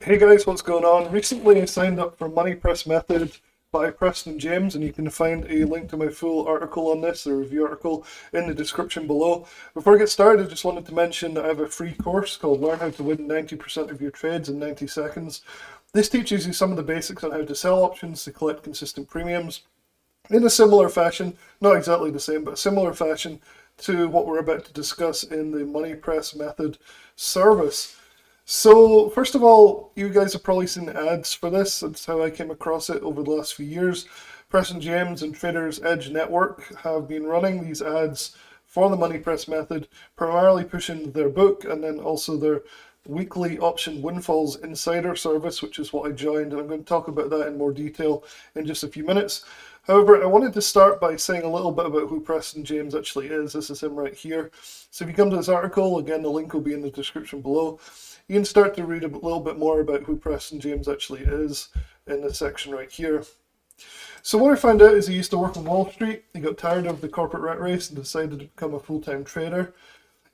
Hey guys, what's going on? Recently I signed up for Money Press Method by Preston James, and you can find a link to my full article on this, the review article, in the description below. Before I get started, I just wanted to mention that I have a free course called Learn How to Win 90% of Your Trades in 90 Seconds. This teaches you some of the basics on how to sell options to collect consistent premiums in a similar fashion, not exactly the same, but a similar fashion to what we're about to discuss in the Money Press Method service. So, first of all, you guys have probably seen ads for this. That's how I came across it over the last few years. Preston James and Traders Edge Network have been running these ads for the Money Press Method, primarily pushing their book and then also their weekly option windfalls insider service, which is what I joined, and I'm going to talk about that in more detail in just a few minutes. However, I wanted to start by saying a little bit about who Preston James actually is. This is him right here. So if you come to this article, again, the link will be in the description below. You can start to read a little bit more about who Preston James actually is in this section right here. So what I found out is he used to work on Wall Street. He got tired of the corporate rat race and decided to become a full-time trader.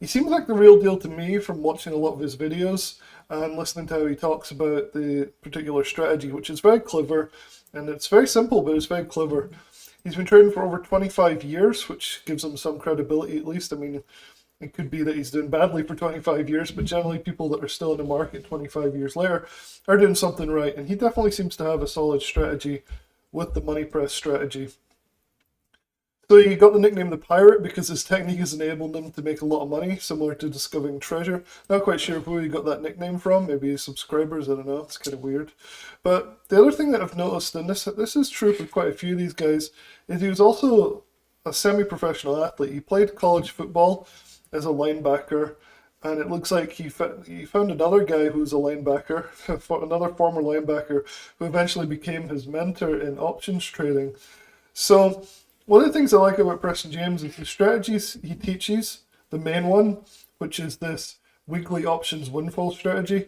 He seems like the real deal to me from watching a lot of his videos and listening to how he talks about the particular strategy, which is very clever, and it's very simple, but it's very clever. He's been trading for over 25 years, which gives him some credibility at least. I mean, it could be that he's doing badly for 25 years, but generally people that are still in the market 25 years later are doing something right. And he definitely seems to have a solid strategy with the money press strategy. So he got the nickname the Pirate because his technique has enabled him to make a lot of money, similar to discovering treasure. Not quite sure who he got that nickname from, maybe his subscribers, I don't know, it's kind of weird. But the other thing that I've noticed, and this is true for quite a few of these guys, is he was also a semi-professional athlete. He played college football as a linebacker, and it looks like he found another guy who's a linebacker, another former linebacker, who eventually became his mentor in options trading. So one of the things I like about Preston James is the strategies he teaches. The main one, which is this weekly options windfall strategy,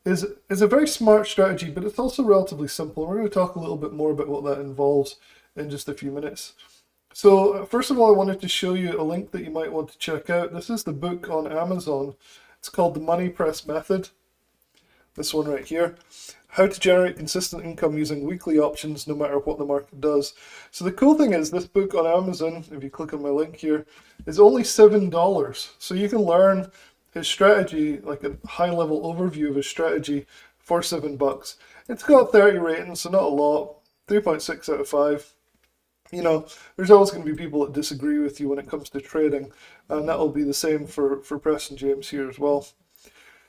is a very smart strategy, but it's also relatively simple. We're going to talk a little bit more about what that involves in just a few minutes. So first of all, I wanted to show you a link that you might want to check out. This is the book on Amazon. It's called The Money Press Method. This one right here. How to generate consistent income using weekly options no matter what the market does. So the cool thing is this book on Amazon, if you click on my link here, is only $7. So you can learn his strategy, like a high level overview of his strategy for $7. It's got 30 ratings, so not a lot. 3.6 out of 5. You know, there's always going to be people that disagree with you when it comes to trading, and that will be the same for Preston James here as well.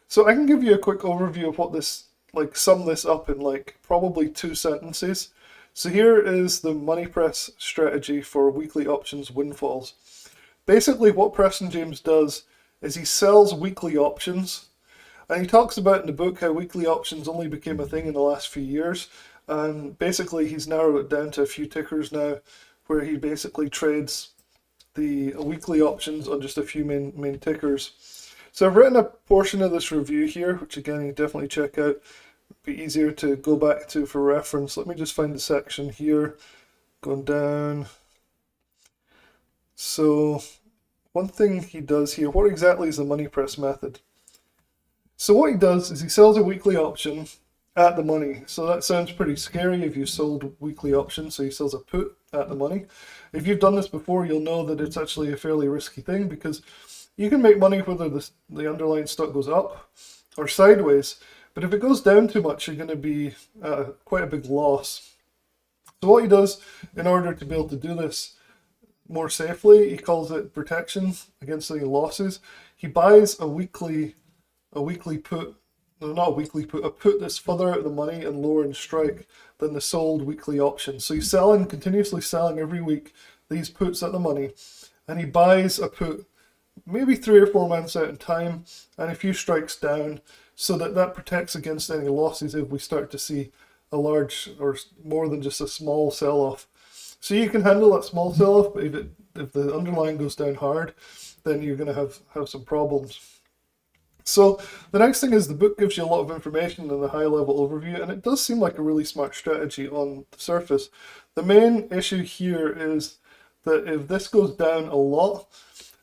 So I can give you a quick overview of what this, sum this up in probably 2 sentences. So here is the money press strategy for weekly options windfalls. Basically what Preston James does is he sells weekly options, and he talks about in the book how weekly options only became a thing in the last few years. And basically he's narrowed it down to a few tickers now, where he basically trades the weekly options on just a few main tickers. So I've written a portion of this review here, which again you definitely check out. It'd be easier to go back to for reference. Let me just find the section here, going down. So one thing he does here, what exactly is the money press method? So what he does is he sells a weekly option at the money. So that sounds pretty scary if you sold weekly options. So he sells a put at the money. If you've done this before, you'll know that it's actually a fairly risky thing, because you can make money whether the underlying stock goes up or sideways. But if it goes down too much, you're going to be quite a big loss. So what he does in order to be able to do this more safely, he calls it protection against any losses. He buys a weekly put. No, not a weekly put, a put that's further out of the money and lower in strike than the sold weekly option. So he's continuously selling every week these puts at the money, and he buys a put maybe 3 or 4 months out in time and a few strikes down, so that protects against any losses if we start to see a large or more than just a small sell-off. So you can handle that small sell-off, but if the underlying goes down hard, then you're going to have some problems. So the next thing is the book gives you a lot of information and a high level overview, and it does seem like a really smart strategy on the surface. The main issue here is that if this goes down a lot,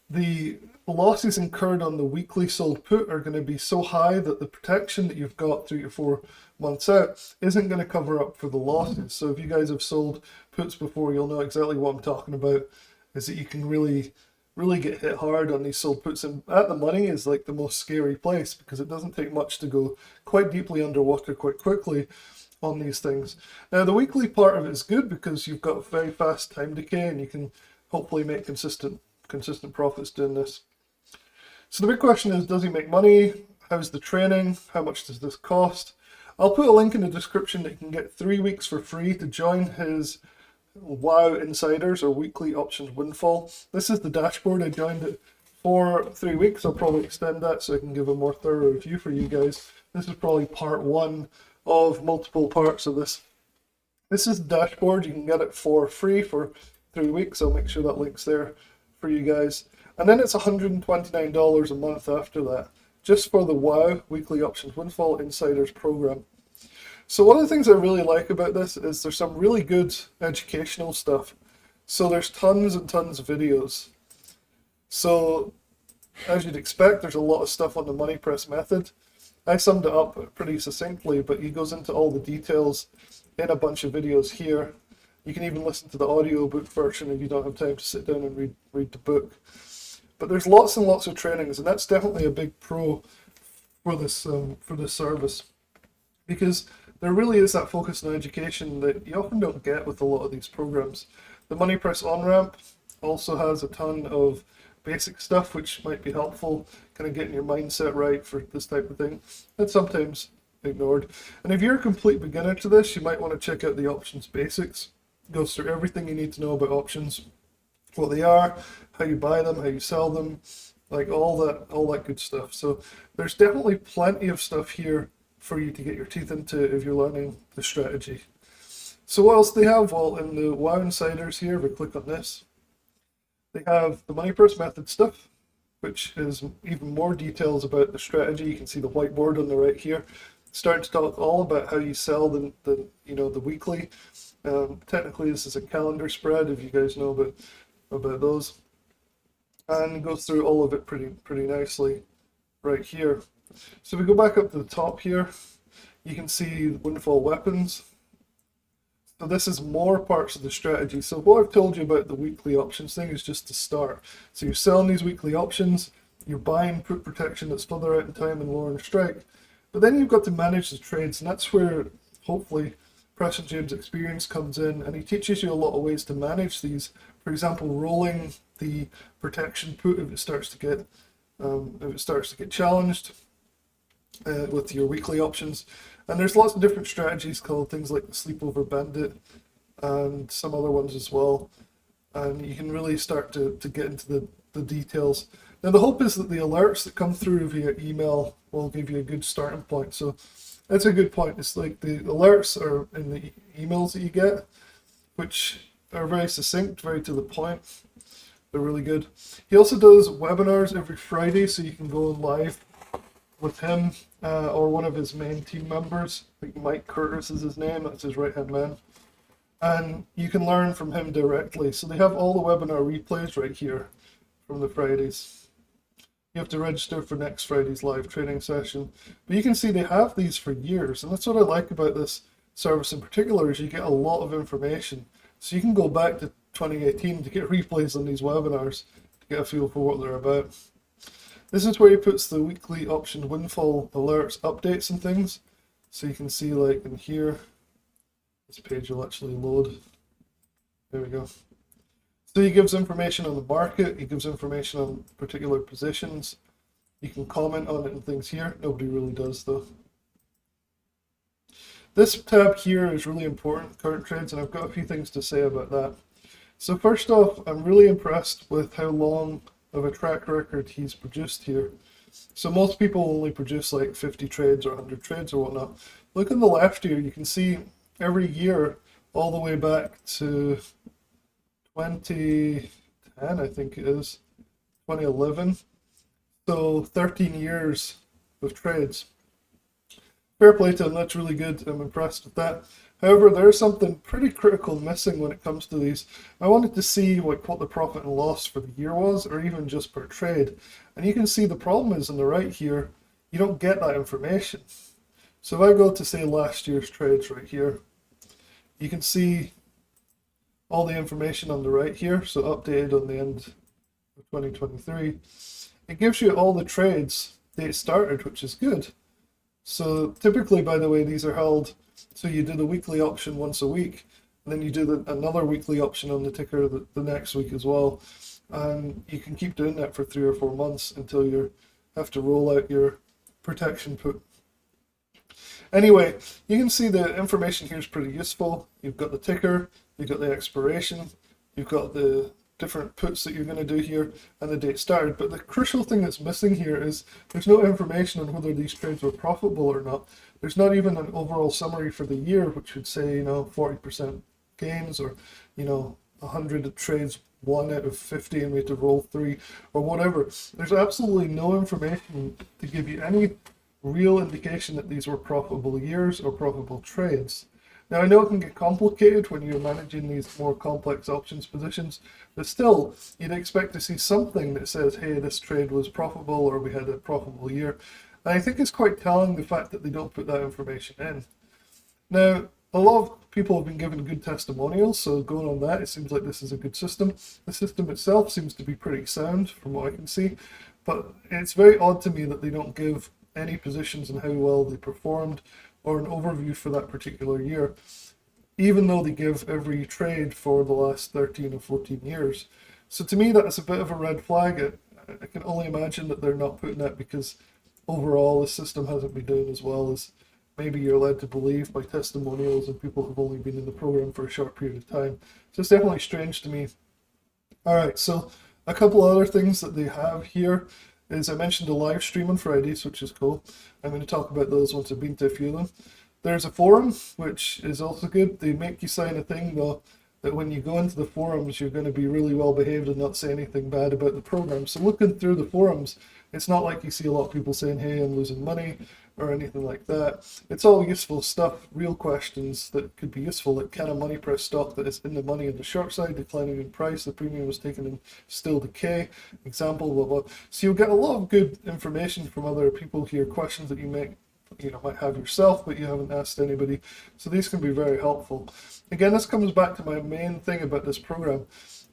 the the losses incurred on the weekly sold put are going to be so high that the protection that you've got 3 to 4 months out isn't going to cover up for the losses. So if you guys have sold puts before, you'll know exactly what I'm talking about, is that you can really get hit hard on these sold puts. And at the money is like the most scary place, because it doesn't take much to go quite deeply underwater quite quickly on these things. Now the weekly part of it is good because you've got very fast time decay and you can hopefully make consistent profits doing this. So the big question is, does he make money? How's the training? How much does this cost? I'll put a link in the description that you can get 3 weeks for free to join his WoW Insiders or Weekly Options Windfall. This is the dashboard. I joined it for 3 weeks. I'll probably extend that so I can give a more thorough review for you guys. This is probably part 1 of multiple parts of this. This is the dashboard. You can get it for free for 3 weeks. I'll make sure that link's there for you guys. And then it's $129 a month after that, just for the WoW Weekly Options Windfall Insiders program. So one of the things I really like about this is there's some really good educational stuff. So there's tons and tons of videos. So as you'd expect, there's a lot of stuff on the money press method. I summed it up pretty succinctly, but he goes into all the details in a bunch of videos here. You can even listen to the audiobook version if you don't have time to sit down and read the book. But there's lots and lots of trainings, and that's definitely a big pro for this service, because there really is that focus on education that you often don't get with a lot of these programs. The Money Press on-ramp also has a ton of basic stuff which might be helpful, kind of getting your mindset right for this type of thing. It's sometimes ignored. And if you're a complete beginner to this, you might want to check out the Options Basics. It goes through everything you need to know about options, what they are, how you buy them, how you sell them, like all that good stuff. So there's definitely plenty of stuff here for you to get your teeth into if you're learning the strategy. So what else do they have? Well, in the WoW Insiders here, if we click on this, they have the Money Press method stuff, which is even more details about the strategy. You can see the whiteboard on the right here. It's starting to talk all about how you sell the weekly. Technically, this is a calendar spread, if you guys know about those, and it goes through all of it pretty nicely right here. So if we go back up to the top here, you can see the windfall weapons. So this is more parts of the strategy. So what I've told you about the weekly options thing is just the start. So you're selling these weekly options, you're buying put protection that's further out in time and lower in strike, but then you've got to manage the trades, and that's where hopefully Preston James' experience comes in, and he teaches you a lot of ways to manage these. For example, rolling the protection put if it starts to get challenged with your weekly options. And there's lots of different strategies called things like the Sleepover Bandit and some other ones as well. And you can really start to get into the details. Now the hope is that the alerts that come through via email will give you a good starting point. So that's a good point. It's like the alerts are in the emails that you get, which are very succinct, very to the point. They're really good. He also does webinars every Friday, so you can go live with him or one of his main team members. I think Mike Curtis is his name, that's his right-hand man. And you can learn from him directly. So they have all the webinar replays right here from the Fridays. You have to register for next Friday's live training session. But you can see they have these for years, and that's what I like about this service in particular, is you get a lot of information. So you can go back to 2018 to get replays on these webinars to get a feel for what they're about. This is where he puts the weekly option windfall alerts, updates and things. So you can see, like in here, this page will actually load. There we go. So he gives information on the market, he gives information on particular positions. You can comment on it and things here. Nobody really does though. This tab here is really important, current trades, and I've got a few things to say about that. So first off, I'm really impressed with how long of a track record he's produced here. So most people only produce like 50 trades or 100 trades or whatnot. Look on the left here, you can see every year all the way back to 2010, I think it is, 2011. So 13 years of trades. Fair play to him, that's really good. I'm impressed with that. However, there's something pretty critical missing when it comes to these. I wanted to see like what the profit and loss for the year was, or even just per trade. And you can see the problem is on the right here, you don't get that information. So if I go to say last year's trades right here, you can see all the information on the right here, so updated on the end of 2023. It gives you all the trades date started, which is good. So typically, by the way, these are held, so you do the weekly option once a week, and then you do another weekly option on the ticker the next week as well. And you can keep doing that for 3 or 4 months until you have to roll out your protection put. Anyway, you can see the information here is pretty useful. You've got the ticker, you've got the expiration, you've got the different puts that you're going to do here, and the date started. But the crucial thing that's missing here is there's no information on whether these trades were profitable or not. There's not even an overall summary for the year, which would say, 40% gains, or, 100 trades, 1 out of 50, and we had to roll 3, or whatever. There's absolutely no information to give you any real indication that these were profitable years or profitable trades. Now, I know it can get complicated when you're managing these more complex options positions, but still, you'd expect to see something that says, hey, this trade was profitable, or we had a profitable year. And I think it's quite telling the fact that they don't put that information in. Now, a lot of people have been given good testimonials, so going on that, it seems like this is a good system. The system itself seems to be pretty sound from what I can see, but it's very odd to me that they don't give any positions and how well they performed, or an overview for that particular year, even though they give every trade for the last 13 or 14 years. So to me, that's a bit of a red flag. I can only imagine that they're not putting that because overall the system hasn't been doing as well as maybe you're led to believe by testimonials and people who've only been in the program for a short period of time. So it's definitely strange to me. All right, so a couple other things that they have here is I mentioned the live stream on Fridays, which is cool. I'm going to talk about those once I've been to a few of them. There's a forum, which is also good. They make you sign a thing, though, that when you go into the forums, you're going to be really well behaved and not say anything bad about the program. So looking through the forums, it's not like you see a lot of people saying, hey, I'm losing money, or anything like that. It's all useful stuff, real questions that could be useful, like can a money press stock that is in the money on the short side, declining in price, the premium was taken in still decay, example, blah, blah. So you'll get a lot of good information from other people here, questions that you might have yourself, but you haven't asked anybody. So these can be very helpful. Again, this comes back to my main thing about this program,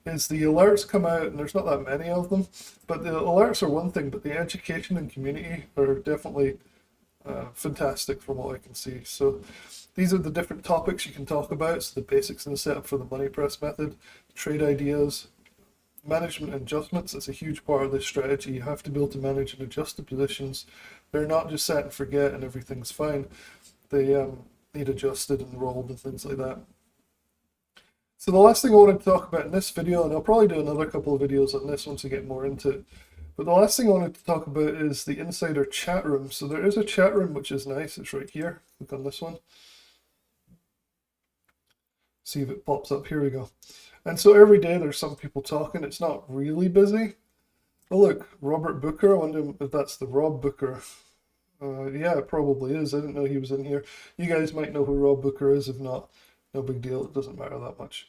is the alerts come out, and there's not that many of them, but the alerts are one thing, but the education and community are definitely fantastic from what I can see. So these are the different topics you can talk about. So the basics and the setup for the money press method, trade ideas, management and adjustments. It's a huge part of this strategy. You have to be able to manage and adjust the positions. They're not just set and forget and everything's fine. They need adjusted and rolled and things like that. So the last thing I wanted to talk about in this video, and I'll probably do another couple of videos on this once I get more into it, but the last thing I wanted to talk about is the insider chat room. So there is a chat room, which is nice. It's right here. Click on this one. See if it pops up. Here we go. And so every day there's some people talking. It's not really busy. Oh, look, Robert Booker. I wonder if that's the Rob Booker. Yeah, it probably is. I didn't know he was in here. You guys might know who Rob Booker is. If not, no big deal. It doesn't matter that much.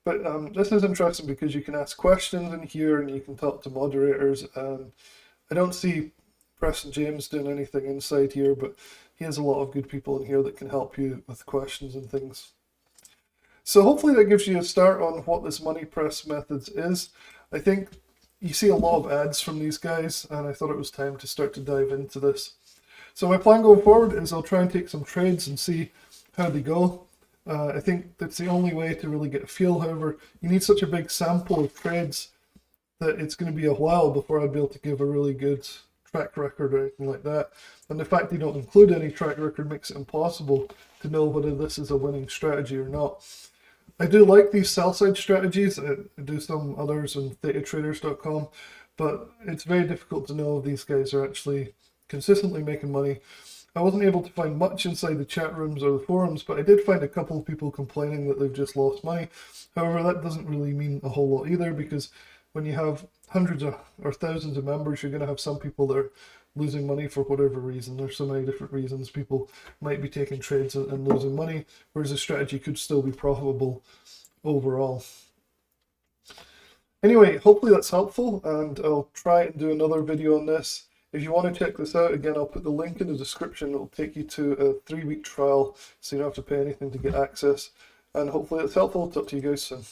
But this is interesting because you can ask questions in here and you can talk to moderators. I don't see Preston James doing anything inside here, but he has a lot of good people in here that can help you with questions and things. So hopefully that gives you a start on what this money press methods is. I think you see a lot of ads from these guys, and I thought it was time to start to dive into this. So my plan going forward is I'll try and take some trades and see how they go. I think that's the only way to really get a feel. However, you need such a big sample of trades that it's going to be a while before I'd be able to give a really good track record or anything like that. And the fact they don't include any track record makes it impossible to know whether this is a winning strategy or not. I do like these sell-side strategies. I do some others on thetatraders.com, but it's very difficult to know if these guys are actually consistently making money. I wasn't able to find much inside the chat rooms or the forums, but I did find a couple of people complaining that they've just lost money. However, that doesn't really mean a whole lot either, because when you have hundreds or thousands of members, you're going to have some people that are losing money for whatever reason. There's so many different reasons people might be taking trades and losing money, whereas the strategy could still be profitable overall. Anyway, hopefully that's helpful, and I'll try and do another video on this. If you want to check this out, again, I'll put the link in the description. It'll take you to a 3-week trial, so you don't have to pay anything to get access. And hopefully it's helpful. Talk to you guys soon.